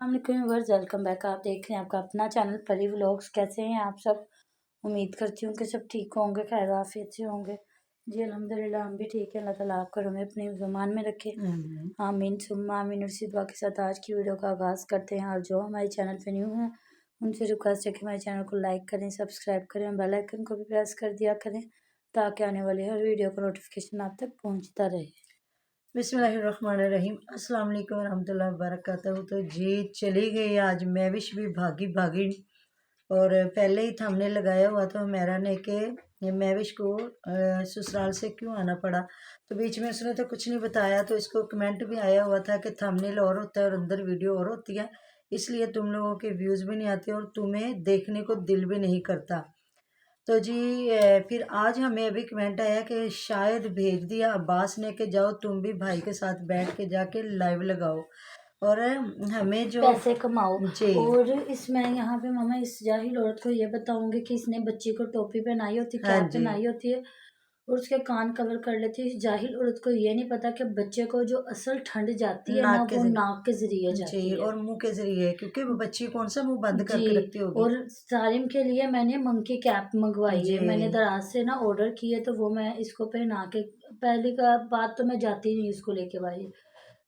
Viewers, welcome back. आप देख रहे हैं आपका अपना चैनल परी व्लॉग्स। कैसे हैं आप सब? उम्मीद करती हूँ कि सब ठीक होंगे, खैर आफियत से होंगे। जी अल्हम्दुलिल्लाह, हम भी ठीक हैं। अल्लाह ताला आपको हमें अपने ज़ुबान में रखे, आमीन सुम्मा आमीन। उसी दुआ के साथ आज की वीडियो का आगाज़ करते हैं। और जो हमारे चैनल पर न्यू हैं उनसे रिक्वेस्ट है कि हमारे चैनल को लाइक करें, सब्सक्राइब करें और बेल आइकन को भी प्रेस कर दिया करें ताकि आने वाली हर वीडियो का नोटिफिकेशन आप तक पहुँचता रहे। बिस्मिल्लाहिर्रहमानिर्रहीम, अस्सलाम वालेकुम वरहमतुल्लाहि वबरकातुहू। तो जी चली गई आज महविश भी भागी भागी। और पहले ही था हमने लगाया हुआ था मेरा ने कि महविश को ससुराल से क्यों आना पड़ा। तो बीच में उसने तो कुछ नहीं बताया, तो इसको कमेंट भी आया हुआ था कि थंबनेल और होता है और अंदर वीडियो और होती है, इसलिए तुम लोगों के व्यूज़ भी नहीं आते और तुम्हें देखने को दिल भी नहीं करता। तो जी फिर आज हमें अभी कमेंट आया कि शायद भेज दिया अब्बास ने कि जाओ तुम भी भाई के साथ बैठ के जाके लाइव लगाओ और हमें जो पैसे कमाओ। जी और इसमें यहाँ पे मामा इस जाहिल औरत को ये बताऊंगी कि इसने बच्ची को टोपी पहनाई होती है, हाँ कैप जी पहनाई होती है और उसके कान कवर कर लेती है। इस जाहिल औरत को ये नहीं पता कि बच्चे को जो असल ठंड जाती है ना, नाक के वो जरिए नाक के जरिए जी जाती है। और मुंह के जरिए, क्योंकि वो बच्ची कौन सा मुंह बंद जी। करके रखती होगी। और सारिम के लिए मैंने मंकी कैप मंगवाई जी है, मैंने दराज से ना ऑर्डर की है, तो वो मैं इसको पहना के पहली का बात तो मैं जाती नहीं इसको लेके भाई।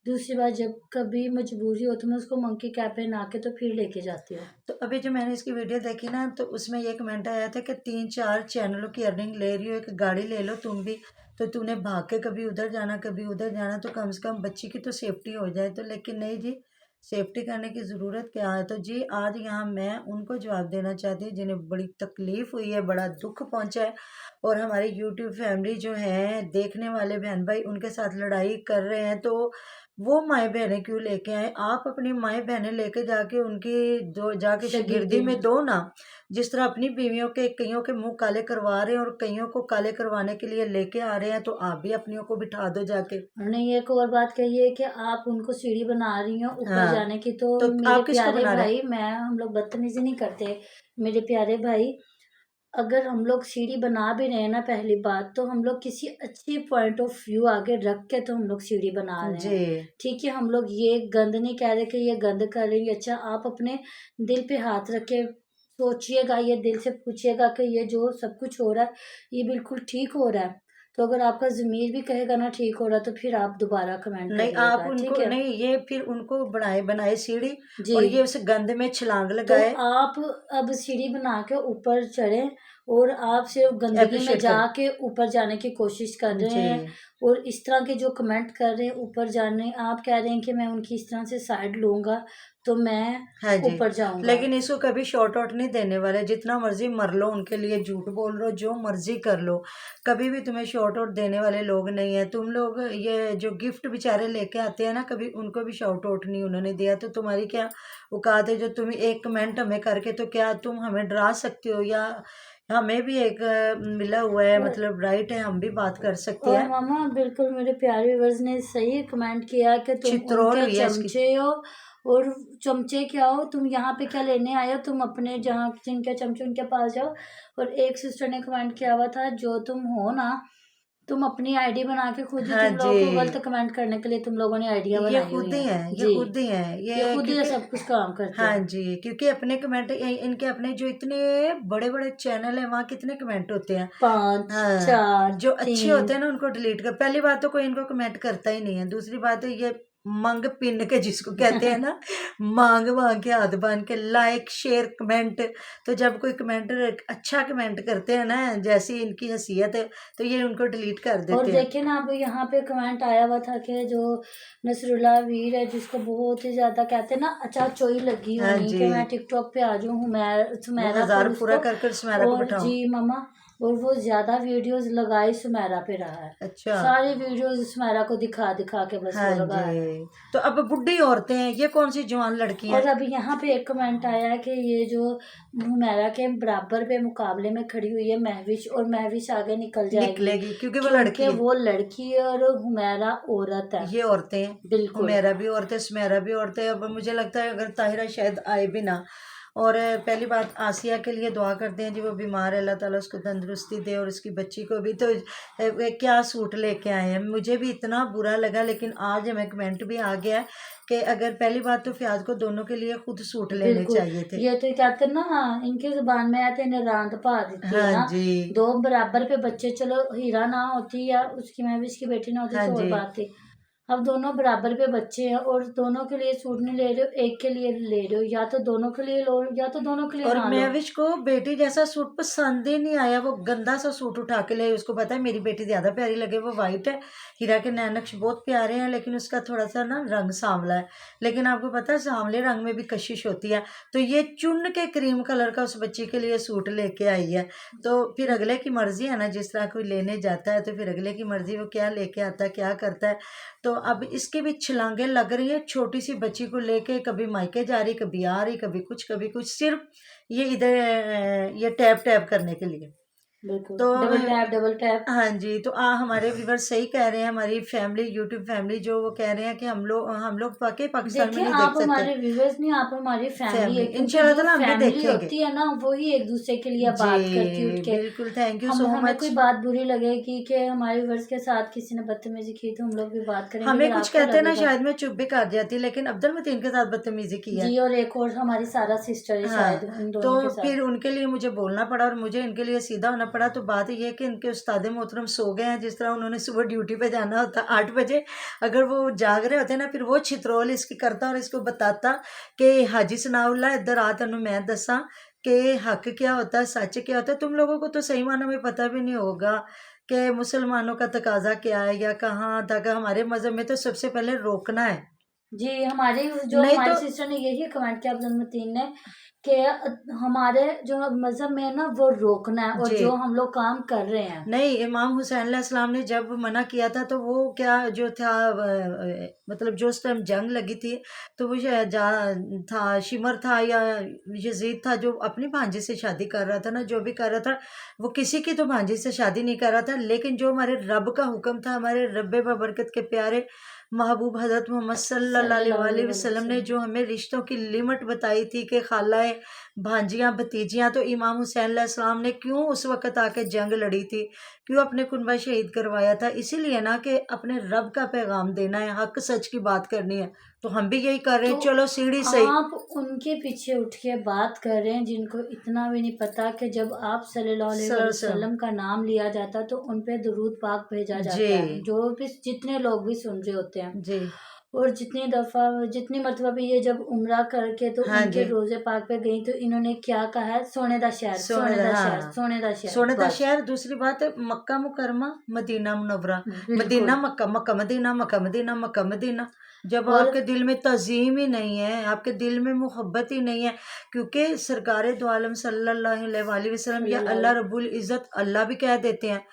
दूसरी बार जब कभी मजबूरी हो तो मैं उसको मंकी कैप पहना के तो फिर लेके जाती हूँ। तो अभी जो मैंने इसकी वीडियो देखी ना, तो उसमें ये कमेंट आया था कि 3-4 चैनलों की अर्निंग ले रही हो, एक गाड़ी ले लो तुम भी, तो तूने भाग के कभी उधर जाना कभी उधर जाना, तो कम से कम बच्ची की तो सेफ्टी हो जाए। तो लेकिन नहीं जी, सेफ्टी करने की ज़रूरत क्या है। तो जी आज यहाँ मैं उनको जवाब देना चाहती हूँ जिन्हें बड़ी तकलीफ़ हुई है, बड़ा दुख पहुँचा है और हमारी यूट्यूब फैमिली जो है, देखने वाले बहन भाई उनके साथ लड़ाई कर रहे हैं। तो वो माएँ बहनें क्यों लेके आए? आप अपनी माएँ बहनें लेके जाके उनकी दो जाके शागिर्दी शागिर्दी में में दो ना। जिस तरह अपनी बीवियों के कईयों के मुंह काले करवा रहे हैं और कईयों को काले करवाने के लिए लेके आ रहे हैं, तो आप भी अपनियों को बिठा दो जाके। उन्होंने एक और बात कही है कि आप उनको सीढ़ी बना रही हो ऊपर हाँ, जाने की। तो तो मेरे आप किसको प्यारे बना रहे हैं? भाई, मैं हम लोग बदतमीजी नहीं करते। मेरे प्यारे भाई, अगर हम लोग सीढ़ी बना भी रहे हैं ना, पहली बात तो हम लोग किसी अच्छी पॉइंट ऑफ व्यू आगे रख के तो हम लोग सीढ़ी बना रहे जी हैं। ठीक है, हम लोग ये गंद नहीं कह रहे कि ये गंद कर रही है। अच्छा, आप अपने दिल पे हाथ रख के सोचिएगा, ये दिल से पूछिएगा कि ये जो सब कुछ हो रहा है ये बिल्कुल ठीक हो रहा है। तो अगर आपका ज़मीर भी कहेगा ना ठीक हो रहा, तो फिर आप दोबारा कमेंट नहीं, आप करिएगा, ठीक उनको है? नहीं, ये फिर उनको बनाए बनाए सीढ़ी जी। और ये उस गंद में छलांग तो लगाए। आप अब सीढ़ी बना के ऊपर चढ़ें और आप सिर्फ गंदगी में अप्रिशिएट करें। जाके ऊपर जाने की कोशिश कर रहे जी हैं। और इस तरह के जो कमेंट कर रहे हैं ऊपर जाने, आप कह रहे हैं कि मैं उनकी इस तरह से साइड लूंगा तो मैं हाँ जी, ऊपर जाऊंगा। लेकिन इसको कभी शॉर्ट आउट नहीं देने वाले। जितना मर्जी मर लो उनके लिए, झूठ बोल लो, जो मर्जी कर लो, कभी भी तुम्हें शॉर्ट आउट देने वाले लोग नहीं है। तुम लोग ये जो गिफ्ट बेचारे लेके आते हैं ना, कभी उनको भी शॉर्ट आउट नहीं उन्होंने दिया। तो तुम्हारी क्या औकात है जो तुम एक कमेंट हमें करके, तो क्या तुम हमें डरा सकते हो? या हमें भी एक मिला हुआ है, और मतलब राइट है, हम भी बात कर सकते और हैं। मामा बिल्कुल मेरे प्यारे व्यूअर्स ने सही कमेंट किया कि तुम चित्रोल उनके हुई है इसकी। चमचे हो। और चमचे क्या हो, तुम यहाँ पे क्या लेने आए हो? तुम अपने जहाँ जिनके चमचे उनके पास जाओ। और एक सिस्टर ने कमेंट किया हुआ था, जो तुम हो ना, तुम अपनी आईडी बना के खुद ही, हाँ तुम जी, लोगों को गलत कमेंट करने के लिए तुम लोगों ने आइडिया ये बनाई हुई खुद ही है। हैं, ये जी, खुद ही हैं, ये ये खुद ही क्योंकि सब कुछ काम करते हाँ हैं। जी, क्योंकि अपने कमेंट इनके अपने जो इतने बड़े-बड़े चैनल हैं, वहाँ कितने कमेंट होते हैं। 5 हाँ, 4 जो अच्छे 3। होते हैं ना उनको डिलीट कर। पहली बात तो कोई इनको कमेंट करता ही नहीं है। दूसरी बात है ये मंग पिन के जिसको कहते हैं ना, मांग-मांग के हाथ बाँध के लाइक, शेयर, कमेंट। तो जब कोई कमेंटर अच्छा कमेंट करते हैं ना, जैसी इनकी हैसियत है, तो ये उनको डिलीट कर और देते हैं। देखिए ना, अब यहाँ पे कमेंट आया हुआ था कि जो नसरुल्ला वीर है, जिसको बहुत ही ज्यादा कहते हैं ना अचाचोई लगी हाँ होनी कि मैं जी, टिकटॉक पे आ जाऊँ वो सुमेरा पर 1000 पूरा उसको। कर कर सुमेरा को और बिठाऊँ। जी मामा, और वो ज्यादा वीडियोस लगाई सुमेरा पे रहा है। अच्छा। सारी वीडियोस सुमेरा को दिखा दिखा के बस वो हाँ लगा रहा है। जी, तो अब बुढ़ी औरतें हैं, ये कौन सी जवान लड़की हैं? और अभी यहाँ पे एक कमेंट आया है कि ये जो हुमैरा के बराबर पे मुकाबले में खड़ी हुई है महविश, और महविश आगे निकल जाएगी निकलेगी क्योंकि वो क्योंकि लड़की है। वो लड़की है और हुमैरा औरत है। ये औरतें हैं, बिल्कुल। हुमैरा भी औरत है, सुमेरा भी औरत है। अब मुझे लगता है अगर ताहिरा शायद आए भी ना, और पहली बात आसिया के लिए दुआ करते हैं जी, वो बीमार है, अल्लाह ताला उसको तंदुरुस्ती दे और उसकी बच्ची को भी। तो क्या सूट लेके आए हैं, मुझे भी इतना बुरा लगा, लेकिन आज हमें कमेंट भी आ गया है कि अगर पहली बात तो फ़ियाज़ को दोनों के लिए खुद सूट लेने बिल्कुल चाहिए थे। ये तो कहते हैं ना, इनकी जुबान में आते ने रांद पा देती है हाँ ना। जी, दो बराबर पे बच्चे, चलो हीरा ना होती या उसकी महविश की बेटी ना होती हाँ तो और जी। बात थी। अब दोनों बराबर पे बच्चे हैं और दोनों के लिए सूट नहीं ले रहे हो, एक के लिए ले रहे हो, या तो दोनों के लिए लो या तो दोनों के लिए और ना लो। महविश को बेटी जैसा सूट पसंद ही नहीं आया, वो गंदा सा सूट उठा के ले। उसको पता है मेरी बेटी ज़्यादा प्यारी लगे, वो वाइट है, हीरा के नैनक्श बहुत प्यारे हैं, लेकिन उसका थोड़ा सा ना रंग सांवला है। लेकिन आपको पता है सांवले रंग में भी कशिश होती है, तो ये चुन के क्रीम कलर का उस बच्ची के लिए सूट लेके आई है। तो फिर अगले की मर्जी है ना, जिस तरह कोई लेने जाता है तो फिर अगले की मर्जी, वो क्या लेके आता है क्या करता है। तो अब इसकी भी छलांगे लग रही है, छोटी सी बच्ची को लेके कभी मायके जा रही, कभी आ रही, कभी कुछ, सिर्फ ये इधर ये टैप टैप करने के लिए। बिल्कुल तो डबल टैप। हाँ जी, तो हमारे व्यूवर सही कह रहे हैं, हमारी फैमिली, यूट्यूब फैमिली जो वो कह रहे हैं कि हम लोग वाकई पाकिस्तान में देखिए नहीं आप देख सकते। हमारे व्यूवर्स नहीं, आप हमारी फैमिली है, फैमिली क्योंकि इंशाल्लाह जो ताला हम भी फैमिली देखेंगे होती है ना वही एक दूसरे के लिए जी। बात करती उठ के। बिल्कुल, थैंक यू हम सो हमें कोई मच। बात बुरी लगेगी कि हमारे व्यूवर्स के साथ किसी ने बदतमीजी की तो हम लोग भी बात करेंगे, हमें अगर कुछ आपको कहते ना लगेगा। शायद मैं चुप भी कर जाती, लेकिन अब्दुल मतीन के साथ बदतमीजी की है। जी, और एक और हमारी सारा सिस्टर है हाँ, शायद इन तो दोनों के साथ। फिर उनके लिए मुझे बोलना पड़ा और मुझे इनके लिए सीधा होना पड़ा। तो बात ये है कि इनके उस्ताद मोहतरम सो गए हैं, जिस तरह उन्होंने सुबह ड्यूटी पे जाना होता 8 बजे, अगर वो जाग रहे होते ना, फिर वो छितरोल इसकी करता और इसको बताता कि हाजी सनाउल्ला इधर आ, तेनू मैं दसा कि हक क्या होता है, सच क्या होता है। तुम लोगों को तो सही मानों में पता भी नहीं होगा कि मुसलमानों का तकाजा क्या है या कहाँ तक। हमारे मज़हब में तो सबसे पहले रोकना है, जी, हमारी जो नहीं हमारी तो सिस्टर ने यही कमेंट किया अब्दुल मतीन ने कि हमारे जो मजहब में है ना वो रोकना है, और जी। जो हम लोग काम कर रहे हैं। नहीं, इमाम हुसैन अलैहिस्सलाम ने जब मना किया था तो वो क्या जो था मतलब जो उस टाइम जंग लगी थी, तो वो था शिमर था या यजीद था जो अपनी भांजी से शादी कर रहा था ना, जो भी कर रहा था वो किसी की तो भांजी से शादी नहीं कर रहा था, लेकिन जो हमारे रब का हुक्म था, हमारे रब्बे बरकत के प्यारे महबूब हज़रत मोहम्मद सल्लल्लाहु सल्लल्लाहु अलैहि अलैहि वसल्लम ने वसल्लम। जो हमें रिश्तों की लिमिट बताई थी कि खालाएं, भांजियां, भतीजियां, तो इमाम हुसैन अलैहिस्सलाम ने क्यों उस वक़्त आके जंग लड़ी थी, क्यों अपने कुनबा शहीद करवाया था, इसीलिए ना कि अपने रब का पैगाम देना है, हक सच की बात करनी है। तो हम भी यही कर रहे तो हैं, चलो सीढ़ी सही। आप उनके पीछे उठ के बात कर रहे हैं जिनको इतना भी नहीं पता कि जब आप सल्लल्लाहु अलैहि सरसम वसल्लम का नाम लिया जाता है तो उन पे दुरूद पाक भेजा जी, जाता है, जो भी जितने लोग भी सुन रहे होते हैं। जी, और जितनी दफ़ा जितनी मरतबा भी ये जब उम्रा करके तो हाँ उनके जी, रोज़े पाक पे गई तो इन्होंने क्या कहा है, सोने दा शहर, सोने सोने दा दा शहर, हाँ, सोने दा शहर, सोने दा बस। शहर। दूसरी बात है Mecca Mukarramah, Medina Munawwarah, Medina बिल्कुल। Mecca, Mecca Medina, Mecca Medina, Mecca Medina. जब और आपके दिल में तज़ीम ही नहीं है, आपके दिल में मोहब्बत ही नहीं है, क्योंकि सरकारे दो आलम सल्लल्लाहु अलैहि वसल्लम या सल्लल्लाहु अल्लाह रब्बुल इज़्ज़त, अल्लाह भी कह देते हैं,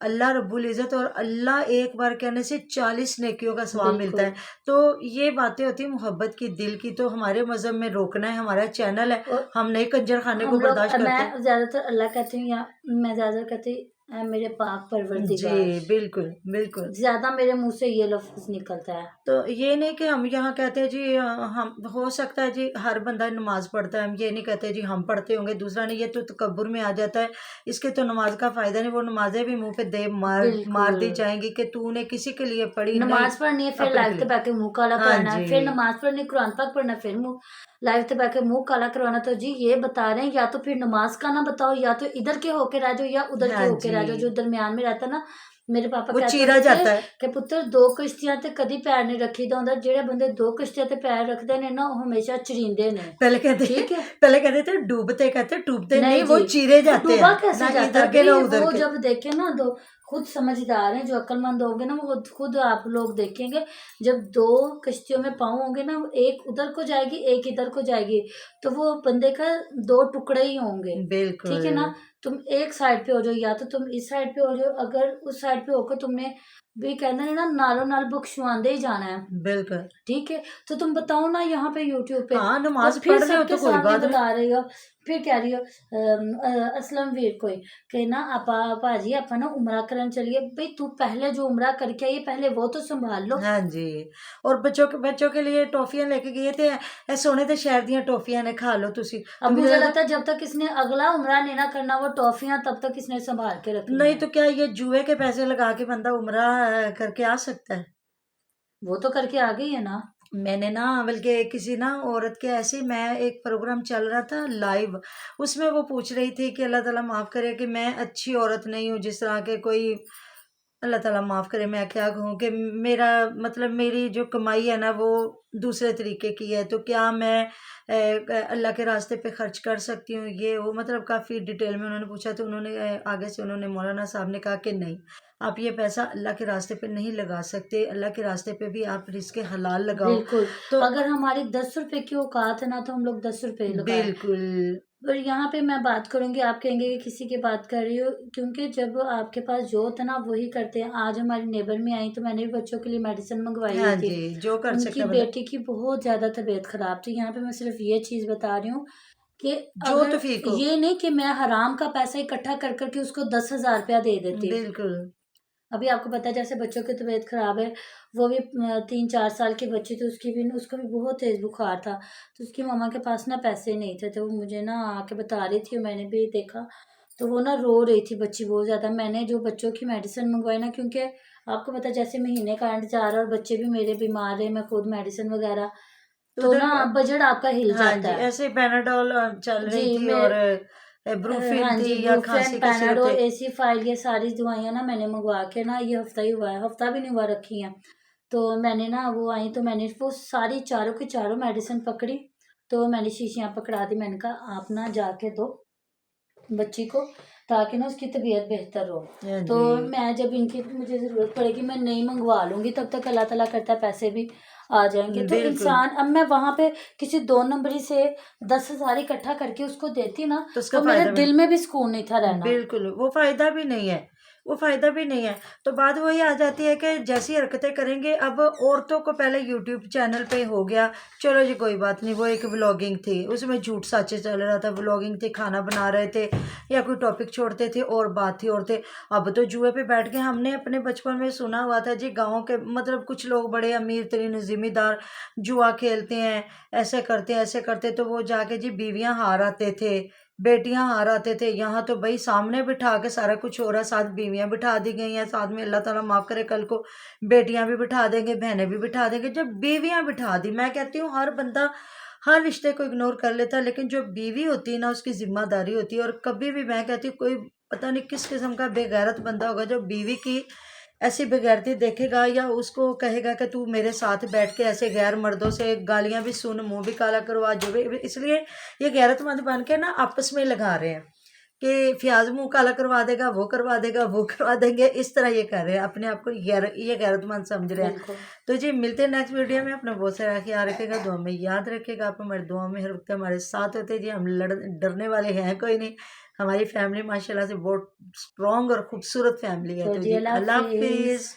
अल्लाह रब्बुल इज़्ज़त, और अल्लाह एक बार कहने से 40 नेकियों का सवाब मिलता बिल्कुल। है। तो ये बातें होती हैं मोहब्बत की, दिल की। तो हमारे मज़हब में रोकना है, हमारा चैनल है, और हम नहीं कंजर खाने को हम लोग, बर्दाश्त करते। मैं ज़्यादातर अल्लाह कहती हूँ या मैं ज़्यादातर कहती मेरे पाक जी, परवरदिगार। बिल्कुल, बिल्कुल। ज़्यादा मेरे मुँह से ये लफ्ज़ निकलता है। तो ये नहीं कि हम यहाँ कहते हैं जी हम हो सकता है जी हर बंदा नमाज़ पढ़ता है, हम ये नहीं कहते जी हम पढ़ते होंगे, दूसरा नहीं, ये तो तकब्बुर में आ जाता है। इसके तो नमाज का फ़ायदा नहीं, वो नमाज़ें भी मुँह पे दे मार बिल्कुल। दी जाएँगी कि तूने किसी के लिए पढ़ी नहीं, नमाज़ पढ़नी है, फिर अपने के लाइव ते लिए। बैठ के मुँह काला हाँ कराना है, फिर जी, नमाज़ पढ़नी, कुरान पाक पढ़ना, फिर मुँह लाइव ते बैठ के मुँह काला करवाना। तो जी ये बता रहे हैं, या तो फिर नमाज़ का ना बताओ, या तो इधर के होके रह जाओ या उधर के हाँ होके जी, रह जाओ। जो दरम्यान में रहता ना, मेरे पापा वो कहते चीरा होते थे जाता है। कि पुत्तर 2 किश्तियां ते कदी पैर नहीं रखीदा हुंदा, जेड़े बंदे 2 किश्तियां ते पैर रखदे ने ना, ओह हमेशा चरींदे ने। ठीक है? पहले कहते थे डूबते, कहते डूबते नहीं, नहीं वो जी, चीरे वो जाते डूबा हैं, कैसे ना जाता इधर है के ना भई? उधर वो के। जब देखे ना, दो खुद समझदार हैं, जो अक्लमंद होंगे ना, वो खुद आप लोग देखेंगे, जब 2 कश्तियों में पाँव होंगे ना, वो एक उधर को जाएगी, एक इधर को जाएगी, तो वो बंदे का 2 टुकड़े ही होंगे। ठीक बिल्कुल, है ना? तुम एक साइड पे हो जाओ, या तो तुम इस साइड पे हो जाओ, अगर उस साइड पे होकर तुमने भी कहना है ना नालों नाल बख्शवांदे ही जाना है, बिल्कुल। ठीक है। तो तुम बताओ ना यहाँ पे यूट्यूब पे, हाँ, वो नमाज़ फिर पढ़ रहे हो सबके तो कोई सामने बात नहीं। बता रही हो, फिर कह रही हो असलम वीर कोई कि ना आपा भाजी आपा ना उमरा करन चलिए। भाई तू पहले जो उमरा करके आई है, पहले वो तो संभाल लो। हाँ जी। और बच्चों के लिए टॉफियां लेके गए थे, ए सोने ते शहर दियां टॉफियां ने खा लो तुसी। अब तो मुझे मुझे लगता लगता है जब तक इसने अगला उमरा नहीं ना करना, वो टॉफियां तब तक इसने संभाल के रखनी नहीं है। तो क्या ये जुए के पैसे लगा के बंदा उम्रा करके आ सकता है? वो तो करके आ गई है ना। मैंने ना बल्कि किसी ना औरत के ऐसे, मैं एक प्रोग्राम चल रहा था लाइव, उसमें वो पूछ रही थी कि अल्लाह ताला माफ़ करे कि मैं अच्छी औरत नहीं हूँ, जिस तरह के कोई, अल्लाह ताला माफ़ करे मैं क्या कहूँ कि मेरा मतलब मेरी जो कमाई है ना वो दूसरे तरीके की है, तो क्या मैं अल्लाह के रास्ते पे खर्च कर सकती हूँ, ये वो मतलब काफ़ी डिटेल में उन्होंने पूछा। तो उन्होंने आगे से उन्होंने मौलाना साहब ने कहा कि नहीं, आप ये पैसा अल्लाह के रास्ते पे नहीं लगा सकते, अल्लाह के रास्ते पे भी आप रिज़्क़ हलाल लगाओ। बिल्कुल, तो अगर हमारी 10 रुपए की औकात है ना, तो हम लोग 10 रुपए ही लगाएँ। बिल्कुल। और यहाँ पे मैं बात करूँगी, आप कहेंगे कि किसी की बात कर रही हो, क्योंकि जब आपके पास जो होता है ना, आप वही करते हैं। आज हमारी नेबर में आई, तो मैंने भी बच्चों के लिए मेडिसिन मंगवाई हुई हाँ थी। जी, जो कर उनकी सकता है बंदा, बेटी की बहुत ज़्यादा तबीयत ख़राब थी। यहाँ पे मैं सिर्फ़ ये चीज़ बता रही हूँ कि जो अगर तौफ़ीक हो। ये नहीं कि मैं हराम का पैसा इकट्ठा कर कर के उसको 10,000 रुपया दे देती। बिल्कुल। अभी आपको पता है जैसे बच्चों की तबीयत ख़राब है, वो भी 3-4 साल की बच्ची थी, उसको भी बहुत तेज़ बुखार था। तो उसकी मम्मा के पास ना पैसे नहीं थे, तो वो मुझे ना आके बता रही थी, और मैंने भी देखा, तो वो ना रो रही थी बच्ची बहुत ज़्यादा। मैंने जो बच्चों की मेडिसिन मंगवाई ना, क्योंकि आपको पता है जैसे महीने का एंड जा रहा है और बच्चे भी मेरे बीमार हैं, मैं खुद मेडिसिन वगैरह, तो तो उधर ना बजट आपका हिल हाँ जाता जी, है। ऐसे पैनाडोल चल जी, रही थी, मैं और ब्रूफिन हाँ थी जी, या ब्रूफेन, खाँसी का सिरप पैनाडोल, थे। एसीफाइल, ये सारी दवाइयाँ ना मैंने मंगवा के ना, ये हफ्ता ही हुआ है, हफ्ता भी नहीं हुआ रखी हैं। तो मैंने ना वो आई, तो मैंने वो सारी चारों की चारों मेडिसिन पकड़ी, तो मैंने शीशियाँ पकड़ा दी। मैंने कहा आप ना जाके दो बच्ची को, ताकि ना उसकी तबीयत बेहतर हो। हाँ तो जी, मैं जब इनकी मुझे ज़रूरत पड़ेगी, मैं नहीं मंगवा लूँगी, तब तक अल्लाह ताला करता है पैसे भी आ जाएँगे। तो बिल्कुल। इंसान, अब मैं वहाँ पे किसी 2 नंबरी से 10,000 इकट्ठा करके उसको देती ना, तो उसका तो मेरे फ़ायदा भी दिल में भी सुकून नहीं था रहना। बिल्कुल, वो फ़ायदा भी नहीं है, वो फ़ायदा भी नहीं है। तो बात वही आ जाती है कि जैसी हरकतें करेंगे, अब औरतों को पहले यूट्यूब चैनल पे हो गया, चलो जी कोई बात नहीं, वो एक व्लॉगिंग थी, उसमें झूठ-सच चल रहा था, व्लॉगिंग थी, खाना बना रहे थे या कोई टॉपिक छोड़ते थे और बात थी और थे। अब तो जुए पे बैठ के, हमने अपने बचपन में सुना हुआ था जी, गाँव के मतलब कुछ लोग बड़े अमीर-तरीन ज़िम्मेदार जुआ खेलते हैं, ऐसे करते हैं, ऐसे करते, तो वो जाके जी बीवियाँ हार आते थे, बेटियां हार आते थे। यहाँ तो भाई सामने बिठा के सारा कुछ हो रहा है, साथ बीवियां बिठा दी गई हैं, साथ में अल्लाह ताला माफ़ करे कल को बेटियां भी बिठा देंगे, बहनें भी बिठा देंगे। जब बीवियां बिठा दी, मैं कहती हूँ हर बंदा हर रिश्ते को इग्नोर कर लेता है, लेकिन जो बीवी होती है ना, उसकी ज़िम्मेदारी होती है। और कभी भी मैं कहती हूँ, कोई पता नहीं किस किस्म का बेगैरत बंदा होगा जो बीवी की ऐसी बेगैरती देखेगा या उसको कहेगा कि तू मेरे साथ बैठ के ऐसे गैर मर्दों से गालियाँ भी सुन, मुँह भी काला करवा, जो भी। इसलिए ये गैरतमंद बन के ना आपस में लगा रहे हैं कि फ़ियाज़ मुँह काला करवा देगा, वो करवा देगा, वो करवा देंगे, इस तरह ये कर रहे हैं, अपने आप को ये गैरतमंद समझ रहे हैं। बिल्कुल। तो जी मिलते हैं नेक्स्ट वीडियो में, अपना बहुत सारा ख्याल रखिएगा, दुआ में याद रखिएगा, आप हमारी दुआ में हर वक्त हमारे साथ होते हैं जी, हम डरने वाले हैं कोई नहीं, हमारी फैमिली माशाल्लाह से बहुत स्ट्रॉन्ग और खूबसूरत फैमिली है। तो तो जी जी अल्लाह अल्लाह हाफ़िज़। हाफ़िज़।